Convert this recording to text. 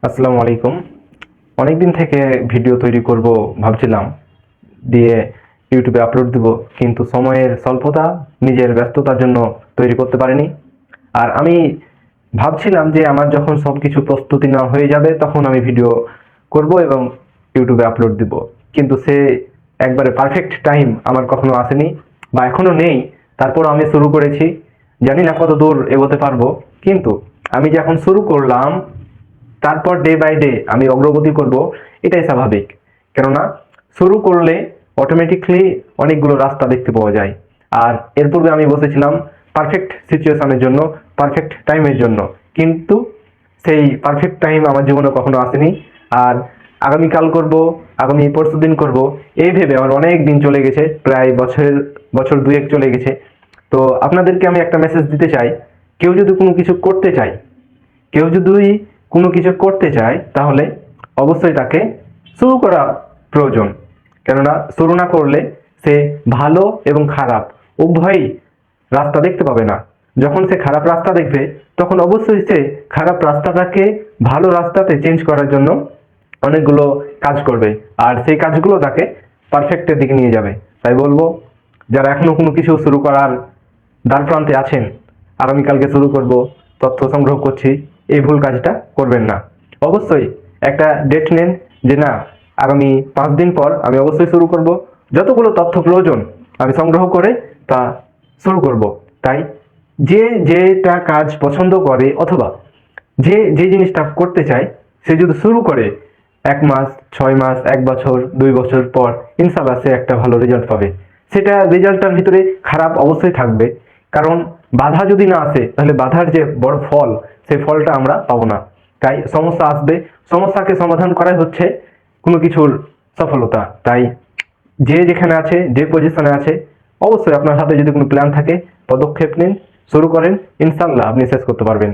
আসসালামু আলাইকুম। অনেকদিন থেকে ভিডিও তৈরি করব ভাবছিলাম, দিয়ে ইউটিউবে আপলোড দিব, কিন্তু সময়ের স্বল্পতা, নিজের ব্যস্ততার জন্য তৈরি করতে পারিনি। আর আমি ভাবছিলাম যে আমার যখন সবকিছু প্রস্তুতি নেওয়া হয়ে যাবে তখন আমি ভিডিও করব এবং ইউটিউবে আপলোড দিব, কিন্তু সে একবারে পারফেক্ট টাইম আমার কখনো আসেনি বা এখনো নেই। তারপর আমি শুরু করেছি, জানি না কত দূর এগোতে পারবো, কিন্তু আমি যে এখন শুরু করলাম, তারপর ডে বাই ডে আমি অগ্রগতি করব, এটাই স্বাভাবিক। কেননা শুরু করলে অটোমেটিকলি অনেকগুলো রাস্তা দেখতে পাওয়া যায়। আর এর পূর্বে আমি বসেছিলাম পারফেক্ট সিচুয়েশনের জন্য, পারফেক্ট টাইমের জন্য, কিন্তু সেই পারফেক্ট টাইম আমার জীবনে কখনো আসেনি। আর আগামীকাল করব, আগামী পরশু দিন করব, এই ভেবে আমার অনেক দিন চলে গেছে, প্রায় বছর দুয়েক চলে গেছে। তো আপনাদেরকে আমি একটা মেসেজ দিতে চাই, কেউ যদি কোনো কিছু করতে চায়, কেউ যদি কোনো কিছু করতে চায়, তাহলে অবশ্যই তাকে শুরু করা প্রয়োজন। কেননা শুরু না করলে সে ভালো এবং খারাপ উভয়ই রাস্তা দেখতে পাবে না। যখন সে খারাপ রাস্তা দেখবে, তখন অবশ্যই সে খারাপ রাস্তাটাকে ভালো রাস্তাতে চেঞ্জ করার জন্য অনেকগুলো কাজ করবে, আর সেই কাজগুলো তাকে পারফেক্টের দিকে নিয়ে যাবে। তাই বলবো, যারা এখনো কোনো কিছু শুরু করার দ্বার প্রান্তে আছেন, আগামীকালকে শুরু করব, তথ্য সংগ্রহ করছি, এই ভুল কাজটা করবেন না। অবশ্যই একটা ডেট নেন যে না, আগামী 5 দিন পর আমি অবশ্যই শুরু করব, যতগুলো তথ্য প্রয়োজন আমি সংগ্রহ করে তা শুরু করব। তাই যে যেটা কাজ পছন্দ করে, অথবা যে যে জিনিসটা করতে চায়, সে যদি শুরু করে 1 মাস, 6 মাস, 1 বছর, 2 বছর পর ইনশাল্লাহ সে একটা ভালো রেজাল্ট পাবে। সেটা রেজাল্টটার ভিতরে খারাপ অবশ্যই থাকবে, কারণ বাধা যদি না আসে তাহলে বাধার যে বড় ফল, সেই ফলটা আমরা পাবো না। তাই সমস্যা আসবে, সমস্যাকে সমাধান করাই হচ্ছে কোনো কিছুর সফলতা। তাই যে যেখানে আছে, যে পজিশনে আছে, অবশ্যই আপনার হাতে যদি কোনো প্ল্যান থাকে, পদক্ষেপ নিন, শুরু করেন, ইনশাল্লাহ আপনি শেষ করতে পারবেন।